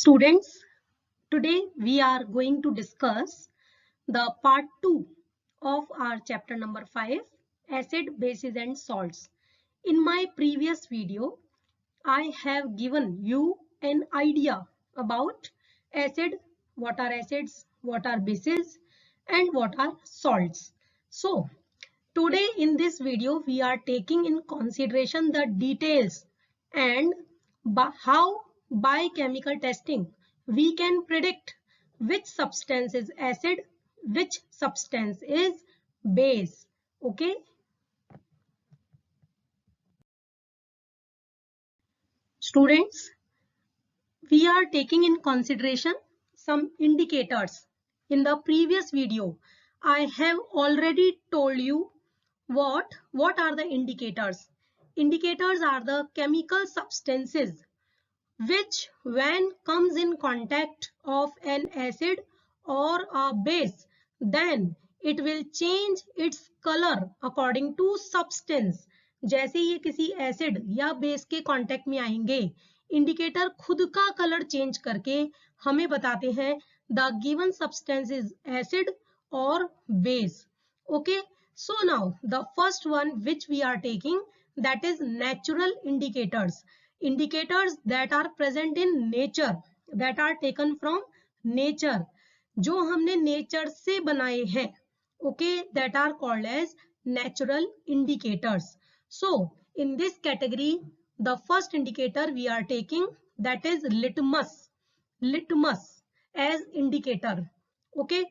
Students, today we are going to discuss the part 2 of our chapter number 5, acid, bases and salts. In my previous video, I have given you an idea about acid, what are acids, what are bases and what are salts. So, today in this video, we are taking in consideration the details and how by chemical testing we can predict which substance is acid, which substance is base. Okay. Students, we are taking in consideration some indicators. In the previous video, I have already told you what are the indicators. Indicators are the chemical substances which when comes in contact of an acid or a base, then it will change its color according to substance. जैसे ये किसी acid या base के contact में आएंगे, indicator खुद का colour change करके हमें बताते हैं the given substance is acid और base. Okay, so now the first one which we are taking, that is natural indicators. Indicators that are present in nature, that are taken from nature, जो हमने nature से बनाए हैं. Okay, that are called as natural indicators. So in this category, the first indicator we are taking, that is litmus. Litmus as indicator. Okay,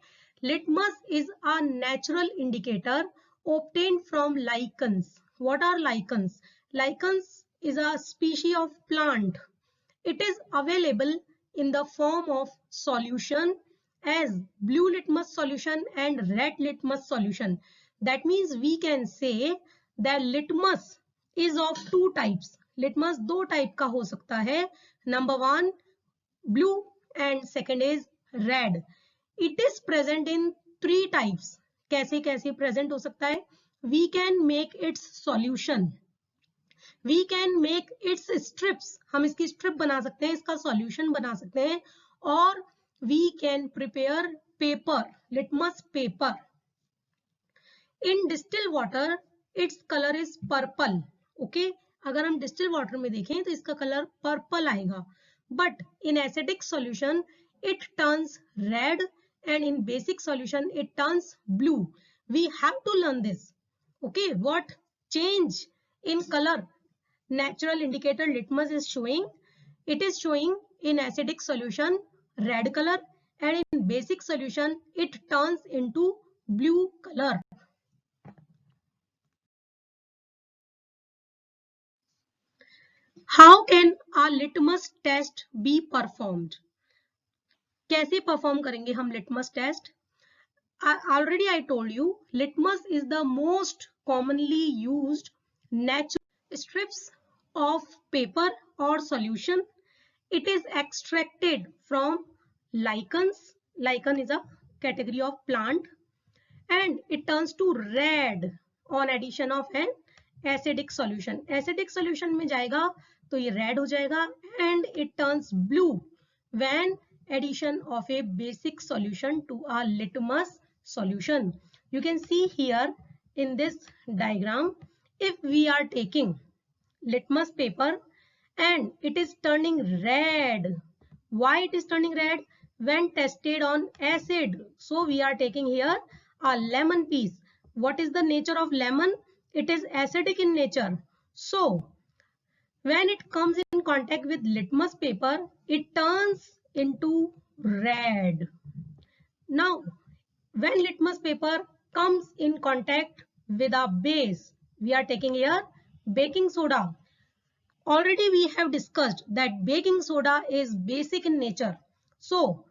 litmus is a natural indicator obtained from lichens. What are lichens? Lichens is a species of plant. It is available in the form of solution as blue litmus solution and red litmus solution. That means we can say that litmus is of two types. Litmus दो type का हो सकता है. Number one, blue, and second is red. It is present in three types. कैसे कैसे present हो सकता है? We can make its solution. We can make its strips. हम इसकी strip बना सकते हैं, इसका solution बना सकते हैं, और we can prepare paper, litmus paper. In distilled water, its color is purple. Okay, अगर हम distilled water में देखें तो इसका color purple आएगा. But in acidic solution, it turns red, and in basic solution, it turns blue. We have to learn this. Okay, what change in color natural indicator litmus is showing? It is showing in acidic solution red color, and in basic solution, it turns into blue color. How can a litmus test be performed? कैसे perform करेंगे हम litmus test? Already I told you, litmus is the most commonly used natural strips of paper or solution. It is extracted from lichens. Lichen is a category of plant, and it turns to red on addition of an acidic solution. Acidic solution में जाएगा तो ये red हो जाएगा, and it turns blue when addition of a basic solution to a litmus solution. You can see here in this diagram, if we are taking litmus paper and it is turning red. Why it is turning red? When tested on acid. So we are taking here a lemon piece. What is the nature of lemon? It is acidic in nature. So when it comes in contact with litmus paper, it turns into red. Now, when litmus paper comes in contact with a base, we are taking here baking soda. Already we have discussed that baking soda is basic in nature. So,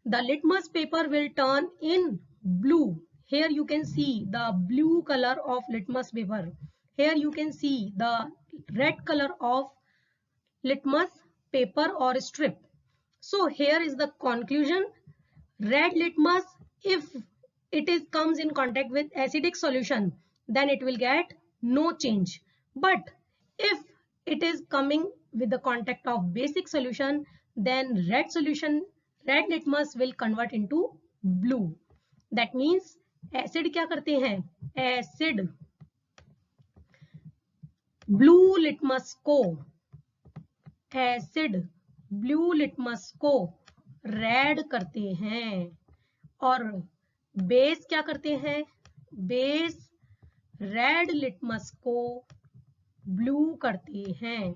the litmus paper will turn in blue. Here you can see the blue color of litmus paper. Here you can see the red color of litmus paper or strip. So here is the conclusion. Red litmus, if it comes in contact with acidic solution, then it will get no change. But if it is coming with the contact of basic solution, then red solution, red litmus will convert into blue. That means acid क्या करते हैं, acid blue litmus को, acid blue litmus को red करते हैं, और base क्या करते हैं, बेस रेड लिटमस को ब्लू करते हैं.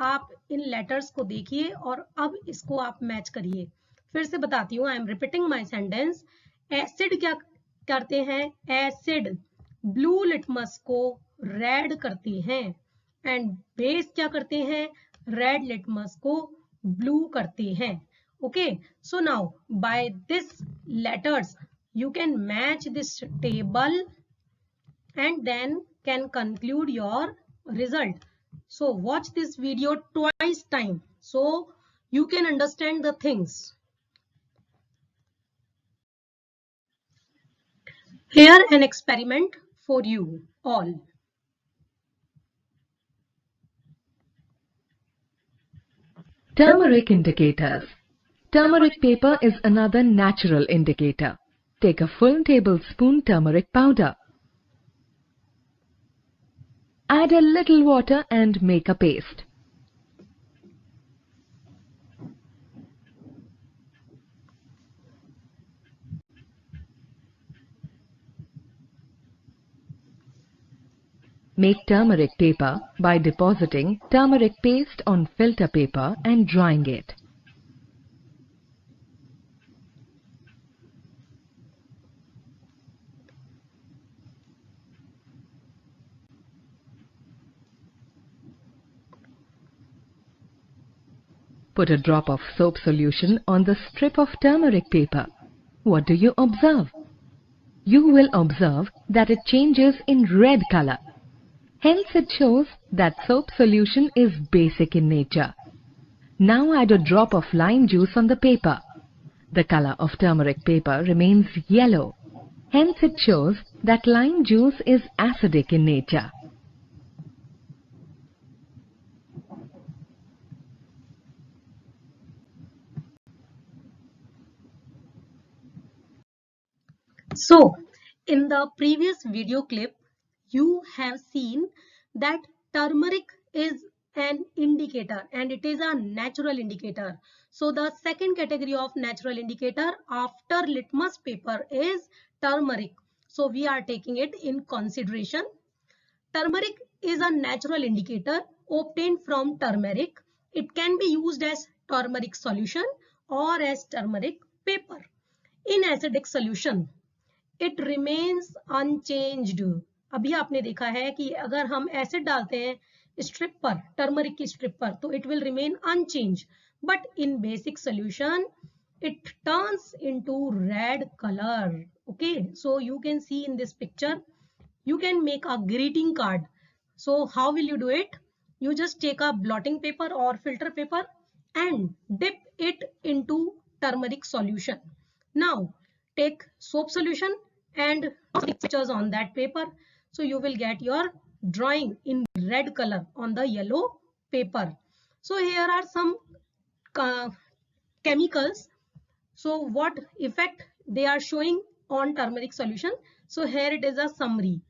आप इन लेटर्स को देखिए और अब इसको आप मैच करिए. फिर से बताती हूँ, I am repeating my sentence. Acid क्या करते हैं, एसिड ब्लू लिटमस को रेड करते हैं, एंड बेस क्या करते हैं, रेड लिटमस को ब्लू करते हैं. Okay, so now by this letters you can match this table and then can conclude your result. So watch this video twice time so you can understand the things. Here an experiment for you all. Turmeric indicators. Turmeric paper is another natural indicator. Take a full tablespoon turmeric powder. Add a little water and make a paste. Make turmeric paper by depositing turmeric paste on filter paper and drying it. Put a drop of soap solution on the strip of turmeric paper. What do you observe? You will observe that it changes in red color. Hence it shows that soap solution is basic in nature. Now add a drop of lime juice on the paper. The color of turmeric paper remains yellow. Hence it shows that lime juice is acidic in nature. So in the previous video clip you have seen that turmeric is an indicator and it is a natural indicator. So the second category of natural indicator after litmus paper is turmeric. So we are taking it in consideration. Turmeric is a natural indicator obtained from turmeric. It can be used as turmeric solution or as turmeric paper. In acidic solution, it remains unchanged. अभी आपने देखा है कि अगर हम acid डालते हैं strip पर, टर्मरिक की स्ट्रिप पर, तो it will remain unchange. But in basic solution it turns into red color. Okay, so you can see in this picture you can make a greeting card. So how will you do it? You just take a blotting paper or filter paper and dip it into turmeric solution. Now take soap solution and pictures on that paper. So you will get your drawing in red color on the yellow paper. So here are some chemicals. So what effect they are showing on turmeric solution? So here it is a summary.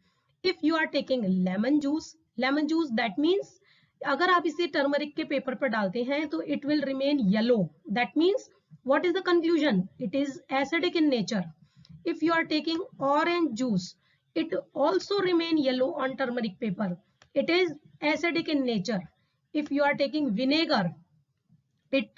If you are taking lemon juice that means अगर आप इसे turmeric के paper पर डालते हैं तो it will remain yellow. That means what is the conclusion? It is acidic in nature. If you are taking orange juice, it also remain yellow on turmeric paper. It is acidic in nature. If you are taking vinegar, it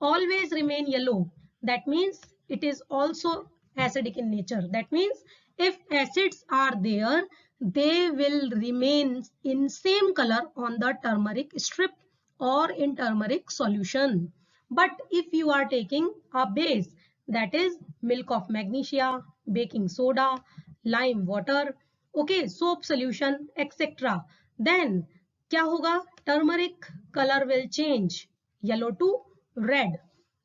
always remain yellow. That means it is also acidic in nature. That means if acids are there, they will remain in same color on the turmeric strip or in turmeric solution. But if you are taking a base, that is milk of magnesia, baking soda, lime water, okay, soap solution, etc. Then क्या होगा? Turmeric color will change yellow to red.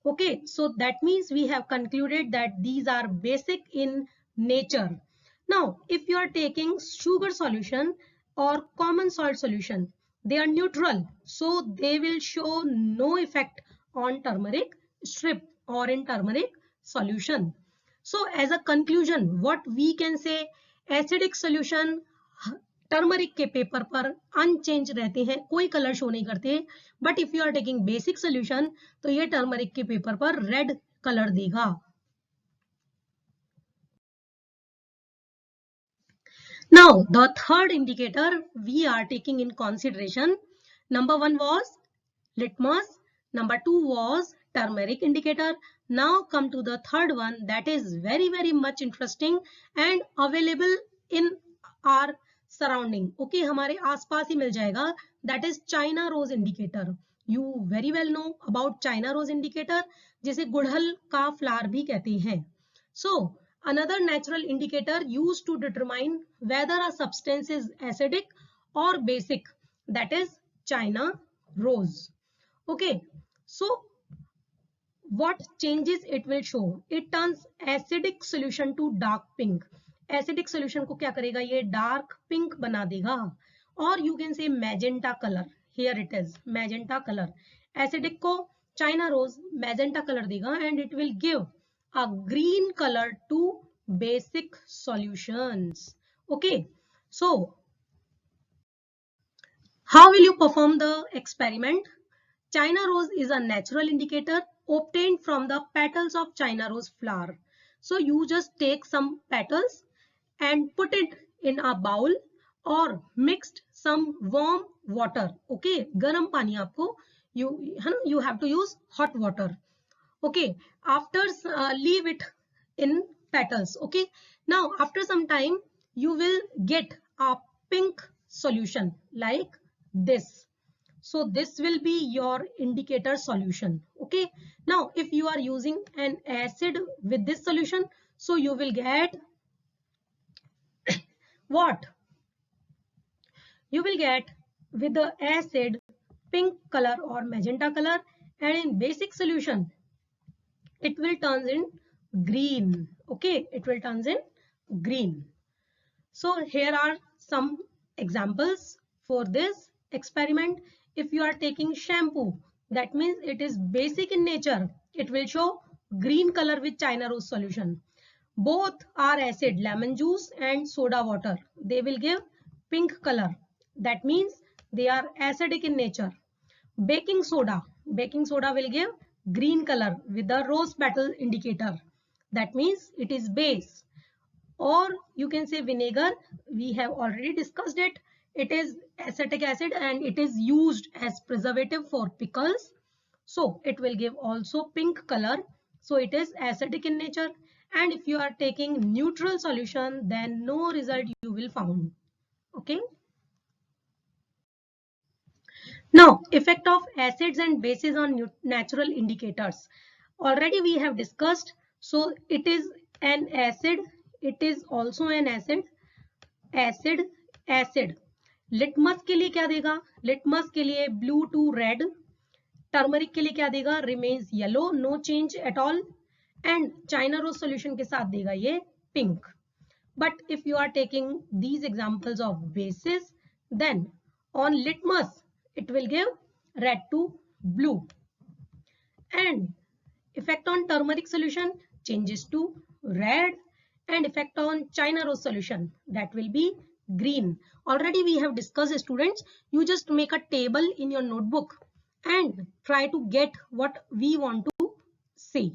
Okay, so that means we have concluded that these are basic in nature. Now, if you are taking sugar solution or common salt solution, they are neutral, so they will show no effect on turmeric strip or in turmeric solution. So as a conclusion, what we can say, acidic solution turmeric के paper पर unchange रहते हैं, कोई colour show नहीं करते, but if you are taking basic solution तो ये turmeric के पेपर पर रेड कलर देगा. Now the third indicator we are taking in consideration, number 1 was litmus, number 2 was turmeric indicator. Now come to the third one, that is very much interesting and available in our surrounding. Okay, हमारे आसपास ही मिल जाएगा. That is China rose indicator. You very well know about China rose indicator, जिसे गुड़हल का flower भी कहते हैं. So another natural indicator used to determine whether a substance is acidic or basic, that is China rose. Okay, so what changes it will show? It turns acidic solution to dark pink. Acidic solution को क्या करेगा? ये dark pink बना देगा. Or you can say magenta color. Here it is magenta color. Acidic को China rose magenta color देगा and it will give a green color to basic solutions. Okay, so how will you perform the experiment? China rose is a natural indicator obtained from the petals of China rose flower. So you just take some petals and put it in a bowl or mixed some warm water. Okay, garam pani आपको you have to use hot water. Okay, after leave it in petals. Okay, now after some time you will get a pink solution like this. So this will be your indicator solution. Okay, now if you are using an acid with this solution, so you will get what? You will get with the acid pink color or magenta color, and in basic solution it will turn in green. Okay, it will turn in green. So here are some examples for this experiment. If you are taking shampoo, that means it is basic in nature. It will show green color with China rose solution. Both are acid, lemon juice and soda water. They will give pink color. That means they are acidic in nature. Baking soda will give green color with the rose petal indicator. That means it is base. Or you can say vinegar. We have already discussed it. It is acetic acid and it is used as preservative for pickles. So it will give also pink color. So it is acidic in nature. And if you are taking neutral solution, then no result you will found. Okay. Now, effect of acids and bases on natural indicators. Already we have discussed. So it is an acid. It is also an acid. Acid, acid. Litmus के लिए क्या देगा? Litmus के लिए blue to red. Turmeric के लिए क्या देगा? Remains yellow, no change at all. And China rose solution के साथ देगा ये pink. But if you are taking these examples of bases, then on litmus it will give red to blue, and effect on turmeric solution changes to red, and effect on China rose solution, that will be green. Already we have discussed, students. You just make a table in your notebook and try to get what we want to say.